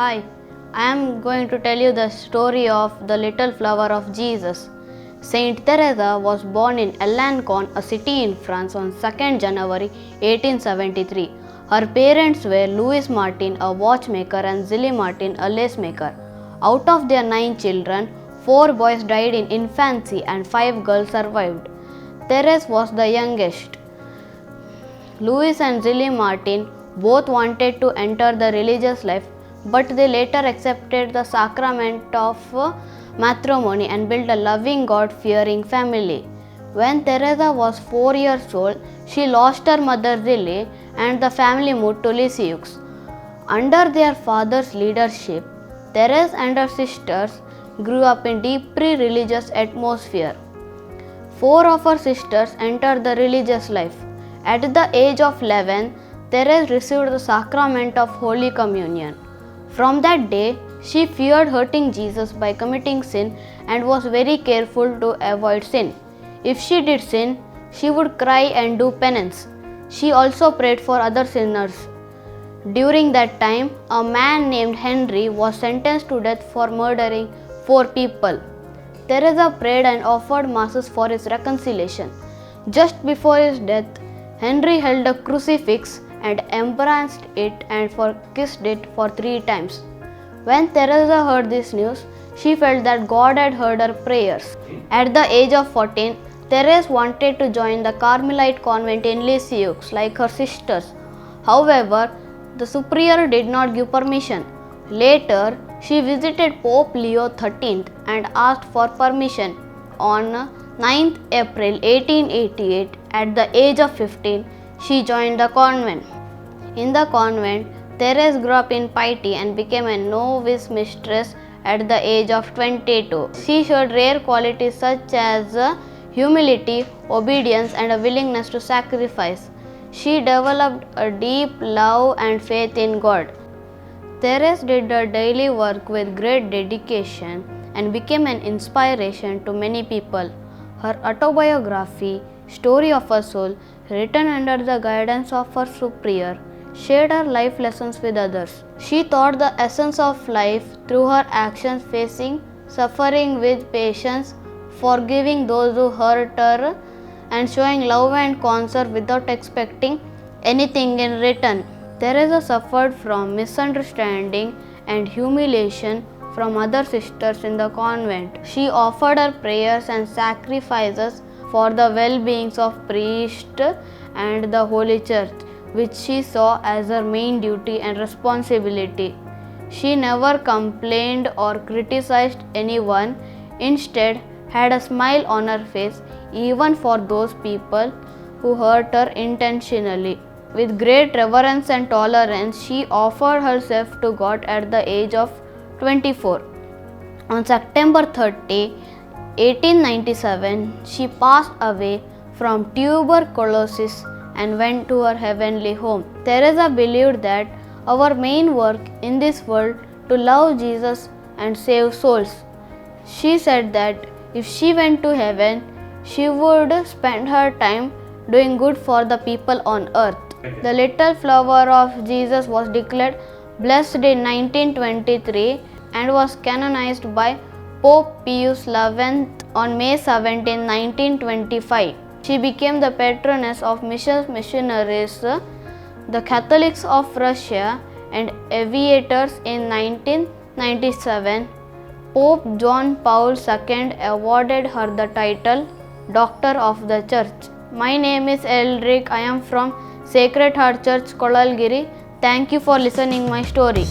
Hi, I am going to tell you the story of the little flower of Jesus. Saint Teresa was born in Alencon, a city in France, on 2nd January 1873. Her parents were Louis Martin, a watchmaker, and Zilly Martin, a lace maker. Out of their 9 children, 4 boys died in infancy and 5 girls survived. Therese was the youngest. Louis and Zilly Martin both wanted to enter the religious life, but they later accepted the sacrament of matrimony and built a loving, God-fearing family. When Teresa was 4 years old, she lost her mother Zilly and the family moved to Lisieux. Under their father's leadership, Therese and her sisters grew up in deeply religious atmosphere. 4 of her sisters entered the religious life. At the age of 11, Therese received the sacrament of Holy Communion. From that day, she feared hurting Jesus by committing sin and was very careful to avoid sin. If she did sin, she would cry and do penance. She also prayed for other sinners. During that time, a man named Henry was sentenced to death for murdering 4 people. Teresa prayed and offered masses for his reconciliation. Just before his death, Henry held a crucifix and embraced it and kissed it for 3 times. When Teresa heard this news, she felt that God had heard her prayers. At the age of 14, Therese wanted to join the Carmelite convent in Lisieux like her sisters. However, the superior did not give permission. Later, she visited Pope Leo XIII and asked for permission. On 9th April 1888, at the age of 15, she joined the convent. In the convent, Therese grew up in piety and became a novice mistress at the age of 22. She showed rare qualities such as humility, obedience, and a willingness to sacrifice. She developed a deep love and faith in God. Therese did her daily work with great dedication and became an inspiration to many people. Her autobiography, Story of a Soul, written under the guidance of her superior, shared her life lessons with others. She taught the essence of life through her actions, facing suffering with patience, forgiving those who hurt her, and showing love and concern without expecting anything in return. Teresa suffered from misunderstanding and humiliation from other sisters in the convent. She offered her prayers and sacrifices for the well-being of priests and the Holy Church, which she saw as her main duty and responsibility. She never complained or criticized anyone, instead had a smile on her face even for those people who hurt her intentionally. With great reverence and tolerance, she offered herself to God at the age of 24. On September 30, 1897, she passed away from tuberculosis and went to her heavenly home. Teresa believed that our main work in this world to love Jesus and save souls. She said that if she went to heaven, she would spend her time doing good for the people on earth. The little flower of Jesus was declared blessed in 1923 and was canonized by Pope Pius XI on May 17, 1925. She became the patroness of missionaries, the Catholics of Russia, and aviators in 1997. Pope John Paul II awarded her the title Doctor of the Church. My name is Alric. I am from Sacred Heart Church, Kolalgiri. Thank you for listening my story.